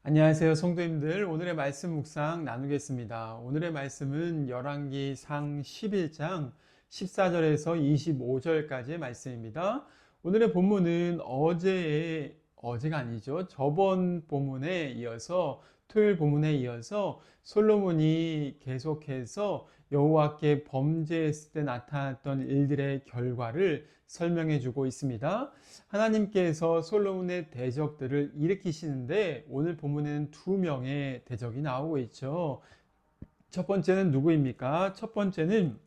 안녕하세요, 성도님들. 오늘의 말씀 묵상 나누겠습니다. 오늘의 말씀은 열왕기상 11장 14절에서 25절까지의 말씀입니다. 오늘의 본문은 어제가 아니죠. 저번 본문에 이어서 토요일 본문에 이어서 솔로몬이 계속해서 여호와께 범죄했을 때 나타났던 일들의 결과를 설명해 주고 있습니다. 하나님께서 솔로몬의 대적들을 일으키시는데 오늘 본문에는 두 명의 대적이 나오고 있죠. 첫 번째는 누구입니까? 첫 번째는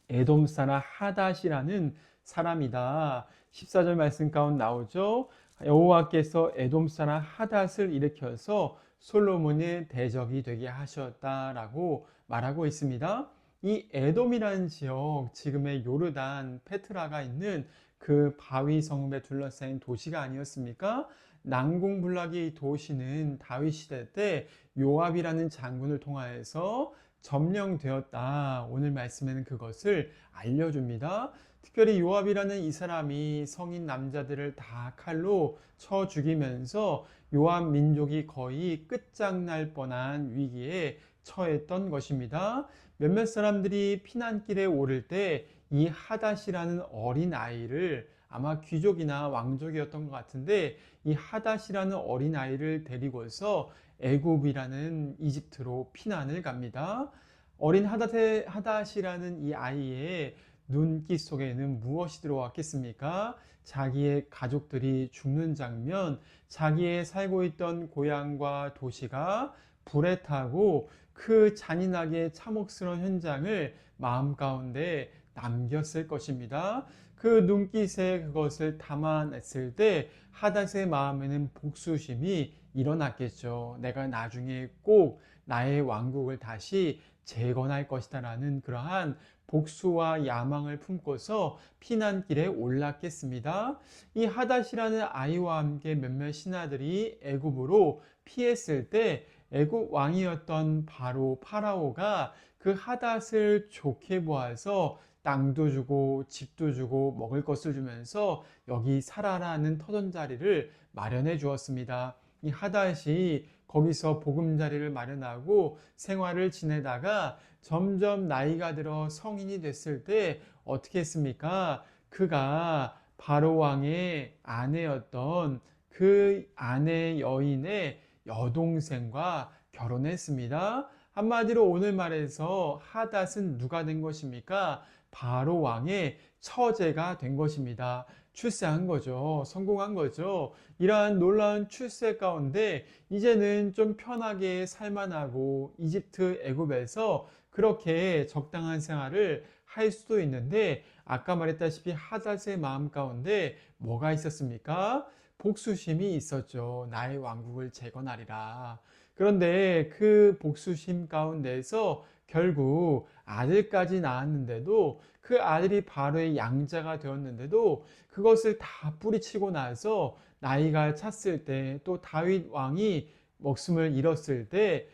에돔 사람 하닷이라는 사람이다. 14절 말씀 가운데 나오죠. 여호와께서 에돔 사람 하닷을 일으켜서 솔로몬의 대적이 되게 하셨다라고 말하고 있습니다. 이 에돔이라는 지역, 지금의 요르단 페트라가 있는 그 바위 성읍에 둘러싸인 도시가 아니었습니까? 난공불락의 도시는 다윗 시대 때 요압이라는 장군을 통하여서 점령되었다. 오늘 말씀에는 그것을 알려줍니다. 특별히 요압이라는 이 사람이 성인 남자들을 다 칼로 쳐 죽이면서 요압 민족이 거의 끝장날 뻔한 위기에 처했던 것입니다. 몇몇 사람들이 피난길에 오를 때 이 하닷이라는 어린 아이를, 아마 귀족이나 왕족이었던 것 같은데, 이 하닷이라는 어린 아이를 데리고서 애굽이라는 이집트로 피난을 갑니다. 어린 하닷이라는 이 아이의 눈기 속에는 무엇이 들어왔겠습니까? 자기의 가족들이 죽는 장면, 자기의 살고 있던 고향과 도시가 불에 타고 그 잔인하게 참혹스러운 현장을 마음 가운데 남겼을 것입니다. 그 눈깃에 그것을 담아냈을 때 하닷의 마음에는 복수심이 일어났겠죠. 내가 나중에 꼭 나의 왕국을 다시 재건할 것이다라는 그러한 복수와 야망을 품고서 피난길에 올랐겠습니다. 이 하닷이라는 아이와 함께 몇몇 신하들이 애굽으로 피했을 때 애굽 왕이었던 바로 파라오가 그 하닷을 좋게 보아서 땅도 주고 집도 주고 먹을 것을 주면서 여기 살아라는 터전자리를 마련해 주었습니다. 이 하닷이 거기서 보금자리를 마련하고 생활을 지내다가 점점 나이가 들어 성인이 됐을 때 어떻게 했습니까? 그가 바로 왕의 아내였던 그 아내 여인의 여동생과 결혼했습니다. 한마디로 오늘 말해서 하닷은 누가 된 것입니까? 바로 왕의 처제가 된 것입니다. 출세한 거죠. 성공한 거죠. 이러한 놀라운 출세 가운데 이제는 좀 편하게 살만하고 이집트 애굽에서 그렇게 적당한 생활을 할 수도 있는데 아까 말했다시피 하닷의 마음 가운데 뭐가 있었습니까? 복수심이 있었죠. 나의 왕국을 재건하리라. 그런데 그 복수심 가운데서 결국 아들까지 낳았는데도 그 아들이 바로의 양자가 되었는데도 그것을 다 뿌리치고 나서 나이가 찼을 때 또 다윗 왕이 목숨을 잃었을 때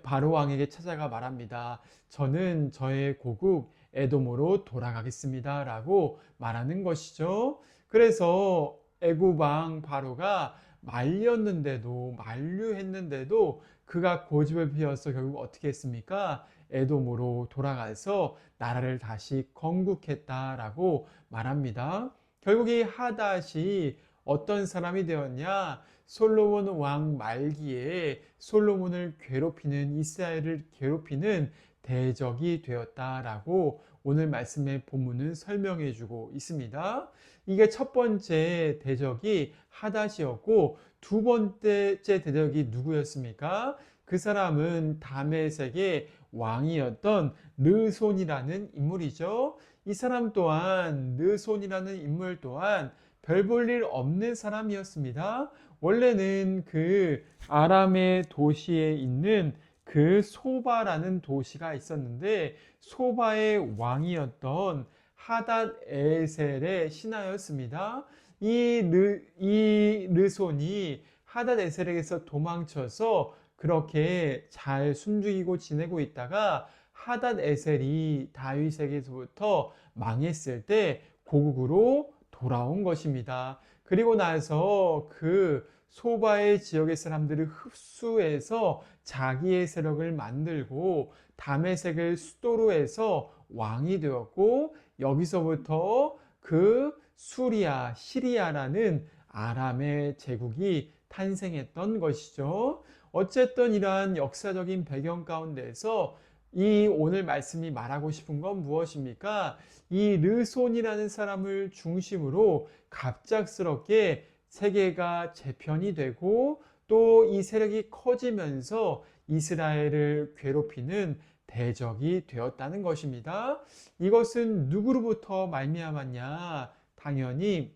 바로 왕에게 찾아가 말합니다. 저는 저의 고국 에돔으로 돌아가겠습니다. 라고 말하는 것이죠. 그래서 애굽 왕 바로가 만류했는데도 그가 고집을 피워서 결국 어떻게 했습니까? 에돔으로 돌아가서 나라를 다시 건국했다라고 말합니다. 결국 이 하닷이 어떤 사람이 되었냐? 솔로몬 왕 말기에 솔로몬을 괴롭히는, 이스라엘을 괴롭히는 대적이 되었다라고 오늘 말씀의 본문은 설명해 주고 있습니다. 이게 첫 번째 대적이 하닷이었고 두 번째 대적이 누구였습니까? 그 사람은 다메섹의 왕이었던 르손이라는 인물이죠. 이 사람 또한, 르손이라는 인물 또한 별 볼 일 없는 사람이었습니다. 원래는 그 아람의 도시에 있는 그 소바라는 도시가 있었는데 소바의 왕이었던 하닷 에셀의 신하였습니다. 이 르손이 하닷 에셀에게서 도망쳐서 그렇게 잘 숨죽이고 지내고 있다가 하닷 에셀이 다윗에게서부터 망했을 때 고국으로 돌아온 것입니다. 그리고 나서 그 소바의 지역의 사람들을 흡수해서 자기의 세력을 만들고 다메섹을 수도로 해서 왕이 되었고 여기서부터 그 수리아, 시리아라는 아람의 제국이 탄생했던 것이죠. 어쨌든 이러한 역사적인 배경 가운데서 이 오늘 말씀이 말하고 싶은 건 무엇입니까? 이 르손이라는 사람을 중심으로 갑작스럽게 세계가 재편이 되고 또 이 세력이 커지면서 이스라엘을 괴롭히는 대적이 되었다는 것입니다. 이것은 누구로부터 말미암았냐? 당연히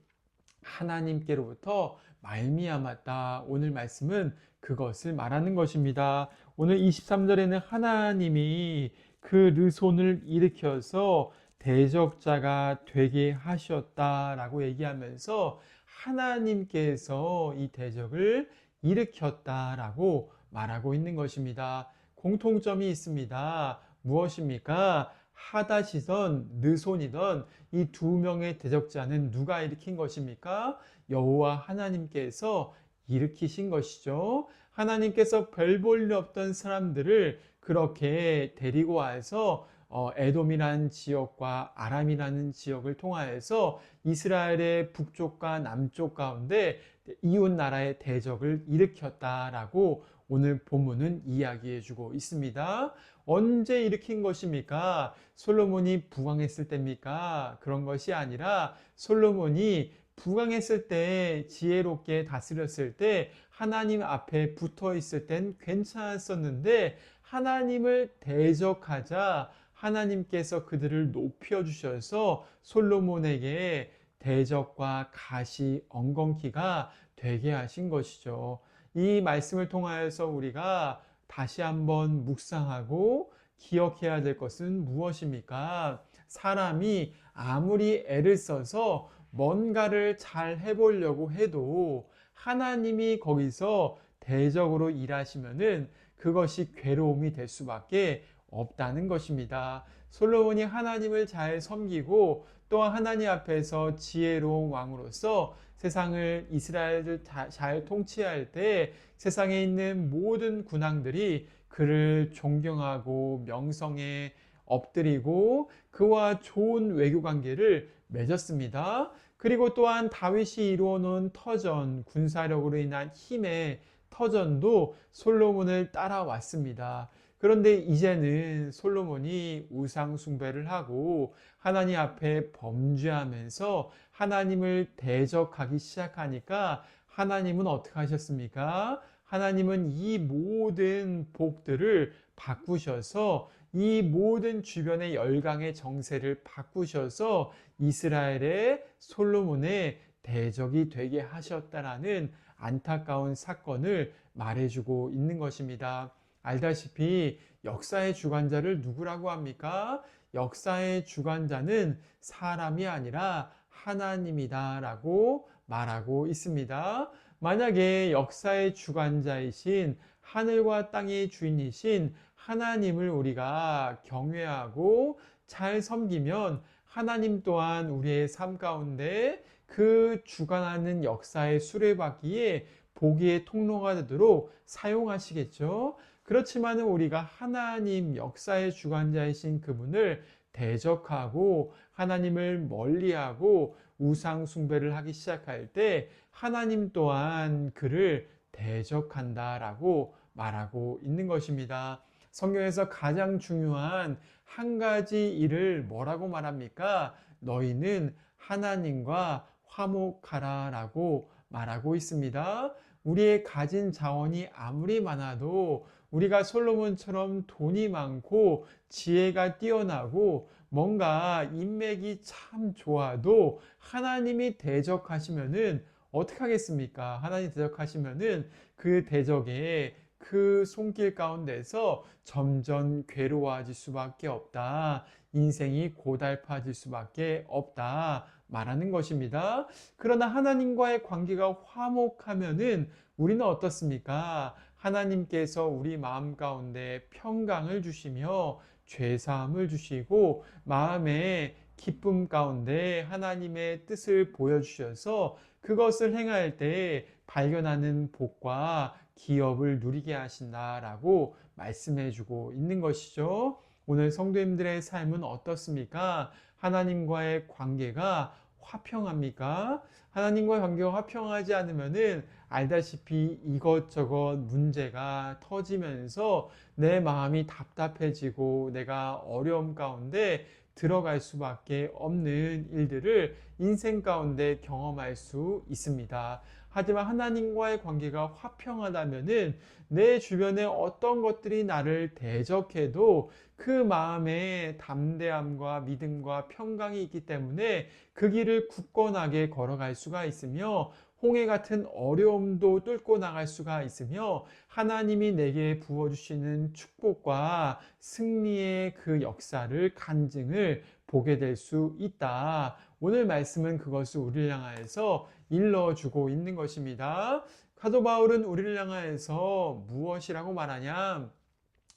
하나님께로부터 말미암았다. 오늘 말씀은 그것을 말하는 것입니다. 오늘 23절에는 하나님이 그 르손을 일으켜서 대적자가 되게 하셨다라고 얘기하면서 하나님께서 이 대적을 일으켰다라고 말하고 있는 것입니다. 공통점이 있습니다. 무엇입니까? 하닷이던 르손이던 이 두 명의 대적자는 누가 일으킨 것입니까? 여호와 하나님께서 일으키신 것이죠. 하나님께서 별 볼 일 없던 사람들을 그렇게 데리고 와서 에돔이라는 지역과 아람이라는 지역을 통하여서 이스라엘의 북쪽과 남쪽 가운데 이웃 나라의 대적을 일으켰다라고 오늘 본문은 이야기해 주고 있습니다. 언제 일으킨 것입니까? 솔로몬이 부강했을 때입니까? 그런 것이 아니라 솔로몬이 부강했을 때, 지혜롭게 다스렸을 때, 하나님 앞에 붙어 있을 땐 괜찮았었는데 하나님을 대적하자 하나님께서 그들을 높여주셔서 솔로몬에게 대적과 가시, 엉겅퀴가 되게 하신 것이죠. 이 말씀을 통하여서 우리가 다시 한번 묵상하고 기억해야 될 것은 무엇입니까? 사람이 아무리 애를 써서 뭔가를 잘 해보려고 해도 하나님이 거기서 대적으로 일하시면은 그것이 괴로움이 될 수밖에 없다는 것입니다. 솔로몬이 하나님을 잘 섬기고 또한 하나님 앞에서 지혜로운 왕으로서 세상을 이스라엘을 잘 통치할 때 세상에 있는 모든 군왕들이 그를 존경하고 명성에 엎드리고 그와 좋은 외교 관계를 맺었습니다. 그리고 또한 다윗이 이루어놓은 터전, 군사력으로 인한 힘의 터전도 솔로몬을 따라왔습니다. 그런데 이제는 솔로몬이 우상 숭배를 하고 하나님 앞에 범죄하면서 하나님을 대적하기 시작하니까 하나님은 어떻게 하셨습니까? 하나님은 이 모든 복들을 바꾸셔서 이 모든 주변의 열강의 정세를 바꾸셔서 이스라엘의 솔로몬의 대적이 되게 하셨다라는 안타까운 사건을 말해주고 있는 것입니다. 알다시피 역사의 주관자를 누구라고 합니까? 역사의 주관자는 사람이 아니라 하나님이다라고 말하고 있습니다. 만약에 역사의 주관자이신 하늘과 땅의 주인이신 하나님을 우리가 경외하고 잘 섬기면 하나님 또한 우리의 삶 가운데 그 주관하는 역사의 수레바퀴에 복의 통로가 되도록 사용하시겠죠. 그렇지만 우리가 하나님 역사의 주관자이신 그분을 대적하고 하나님을 멀리하고 우상 숭배를 하기 시작할 때 하나님 또한 그를 대적한다라고 말하고 있는 것입니다. 성경에서 가장 중요한 한 가지 일을 뭐라고 말합니까? 너희는 하나님과 화목하라 라고 말하고 있습니다. 우리의 가진 자원이 아무리 많아도 우리가 솔로몬처럼 돈이 많고 지혜가 뛰어나고 뭔가 인맥이 참 좋아도 하나님이 대적하시면은 어떻게 하겠습니까? 하나님 대적하시면은 그 대적에 그 손길 가운데서 점점 괴로워질 수밖에 없다. 인생이 고달파질 수밖에 없다. 말하는 것입니다. 그러나 하나님과의 관계가 화목하면은 우리는 어떻습니까? 하나님께서 우리 마음 가운데 평강을 주시며 죄사함을 주시고 마음의 기쁨 가운데 하나님의 뜻을 보여주셔서 그것을 행할 때 발견하는 복과 기업을 누리게 하신다라고 말씀해 주고 있는 것이죠. 오늘 성도님들의 삶은 어떻습니까? 하나님과의 관계가 화평합니까? 하나님과의 관계가 화평하지 않으면은 알다시피 이것저것 문제가 터지면서 내 마음이 답답해지고 내가 어려움 가운데 들어갈 수밖에 없는 일들을 인생 가운데 경험할 수 있습니다. 하지만 하나님과의 관계가 화평하다면은 내 주변에 어떤 것들이 나를 대적해도 그 마음에 담대함과 믿음과 평강이 있기 때문에 그 길을 굳건하게 걸어갈 수가 있으며 홍해 같은 어려움도 뚫고 나갈 수가 있으며 하나님이 내게 부어주시는 축복과 승리의 그 역사를 간증을 보게 될 수 있다. 오늘 말씀은 그것을 우리를 향하여서 일러주고 있는 것입니다. 사도 바울은 우리를 향하여서 무엇이라고 말하냐?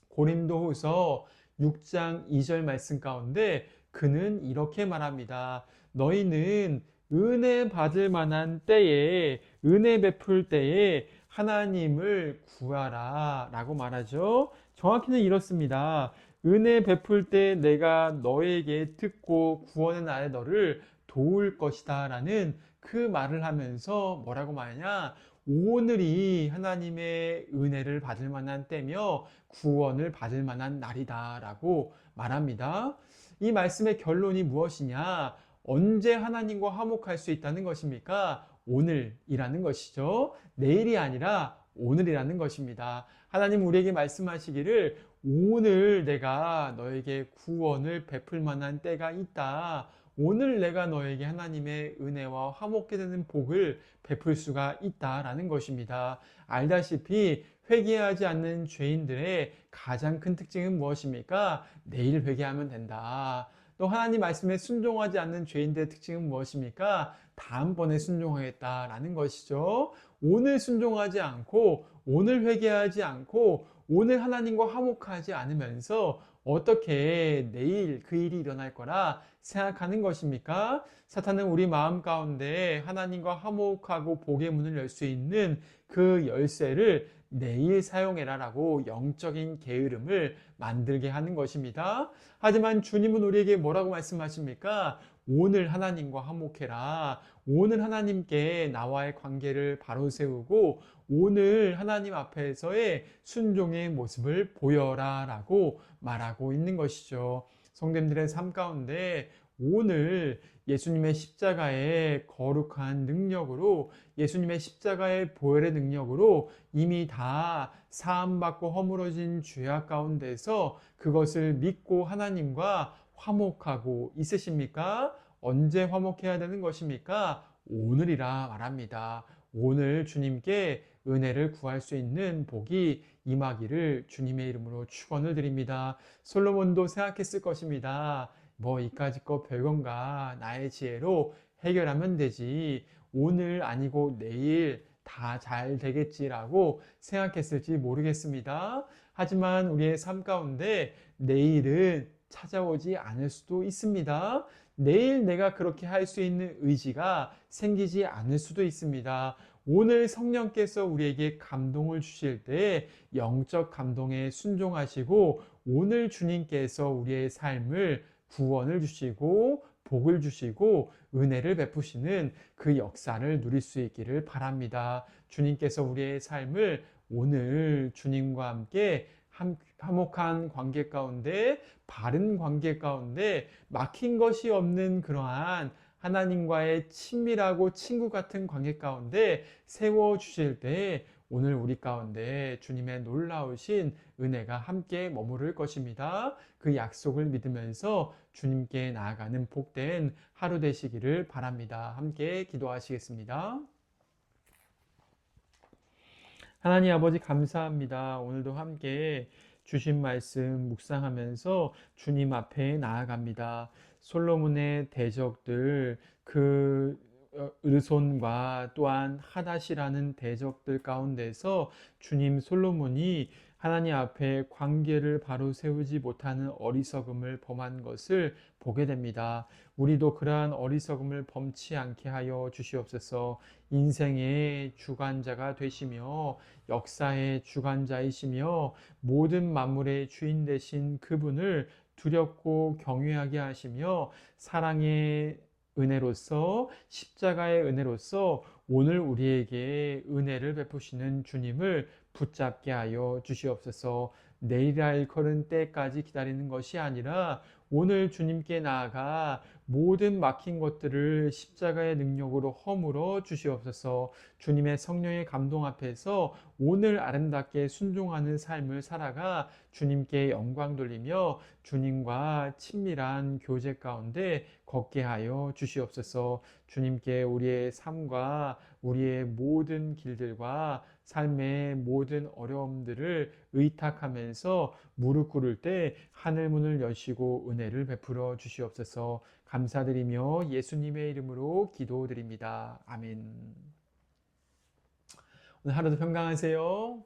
고린도후서 6장 2절 말씀 가운데 그는 이렇게 말합니다. 너희는 은혜 받을 만한 때에, 은혜 베풀 때에 하나님을 구하라 라고 말하죠. 정확히는 이렇습니다. 은혜 베풀 때 내가 너에게 듣고 구원의 날에 너를 도울 것이다 라는 그 말을 하면서 뭐라고 말하냐? 오늘이 하나님의 은혜를 받을 만한 때며 구원을 받을 만한 날이다 라고 말합니다. 이 말씀의 결론이 무엇이냐? 언제 하나님과 화목할 수 있다는 것입니까? 오늘이라는 것이죠. 내일이 아니라 오늘이라는 것입니다. 하나님 우리에게 말씀하시기를 오늘 내가 너에게 구원을 베풀 만한 때가 있다. 오늘 내가 너에게 하나님의 은혜와 화목게 되는 복을 베풀 수가 있다라는 것입니다. 알다시피 회개하지 않는 죄인들의 가장 큰 특징은 무엇입니까? 내일 회개하면 된다. 또 하나님 말씀에 순종하지 않는 죄인들의 특징은 무엇입니까? 다음번에 순종하겠다라는 것이죠. 오늘 순종하지 않고 오늘 회개하지 않고 오늘 하나님과 화목하지 않으면서 어떻게 내일 그 일이 일어날 거라 생각하는 것입니까? 사탄은 우리 마음 가운데 하나님과 화목하고 복의 문을 열 수 있는 그 열쇠를 내일 사용해라 라고 영적인 게으름을 만들게 하는 것입니다. 하지만 주님은 우리에게 뭐라고 말씀하십니까? 오늘 하나님과 화목해라. 오늘 하나님께 나와의 관계를 바로 세우고 오늘 하나님 앞에서의 순종의 모습을 보여라 라고 말하고 있는 것이죠. 성도님들의 삶 가운데 오늘 예수님의 십자가의 거룩한 능력으로 예수님의 십자가의 보혈의 능력으로 이미 다 사함받고 허물어진 죄악 가운데서 그것을 믿고 하나님과 화목하고 있으십니까? 언제 화목해야 되는 것입니까? 오늘이라 말합니다. 오늘 주님께 은혜를 구할 수 있는 복이 임하기를 주님의 이름으로 축원을 드립니다. 솔로몬도 생각했을 것입니다. 뭐 이까짓 거 별건가 나의 지혜로 해결하면 되지 오늘 아니고 내일 다 잘 되겠지라고 생각했을지 모르겠습니다. 하지만 우리의 삶 가운데 내일은 찾아오지 않을 수도 있습니다. 내일 내가 그렇게 할 수 있는 의지가 생기지 않을 수도 있습니다. 오늘 성령께서 우리에게 감동을 주실 때 영적 감동에 순종하시고 오늘 주님께서 우리의 삶을 구원을 주시고 복을 주시고 은혜를 베푸시는 그 역사를 누릴 수 있기를 바랍니다. 주님께서 우리의 삶을 오늘 주님과 함께 화목한 관계 가운데 바른 관계 가운데 막힌 것이 없는 그러한 하나님과의 친밀하고 친구 같은 관계 가운데 세워주실 때 오늘 우리 가운데 주님의 놀라우신 은혜가 함께 머무를 것입니다. 그 약속을 믿으면서 주님께 나아가는 복된 하루 되시기를 바랍니다. 함께 기도하시겠습니다. 하나님 아버지 감사합니다. 오늘도 함께 주신 말씀 묵상하면서 주님 앞에 나아갑니다. 솔로몬의 대적들 그 르손과 또한 하닷이라는 대적들 가운데서 주님 솔로몬이 하나님 앞에 관계를 바로 세우지 못하는 어리석음을 범한 것을 보게 됩니다. 우리도 그러한 어리석음을 범치 않게 하여 주시옵소서. 인생의 주관자가 되시며 역사의 주관자이시며 모든 만물의 주인 되신 그분을 두렵고 경외하게 하시며 사랑의 은혜로서 십자가의 은혜로서 오늘 우리에게 은혜를 베푸시는 주님을 붙잡게 하여 주시옵소서. 내일이라 일컬은 때까지 기다리는 것이 아니라 오늘 주님께 나아가 모든 막힌 것들을 십자가의 능력으로 허물어 주시옵소서. 주님의 성령의 감동 앞에서 오늘 아름답게 순종하는 삶을 살아가 주님께 영광 돌리며 주님과 친밀한 교제 가운데 걷게 하여 주시옵소서. 주님께 우리의 삶과 우리의 모든 길들과 삶의 모든 어려움들을 의탁하면서 무릎 꿇을 때 하늘 문을 여시고 은혜를 베풀어 주시옵소서. 감사드리며 예수님의 이름으로 기도드립니다. 아멘. 오늘 하루도 평강하세요.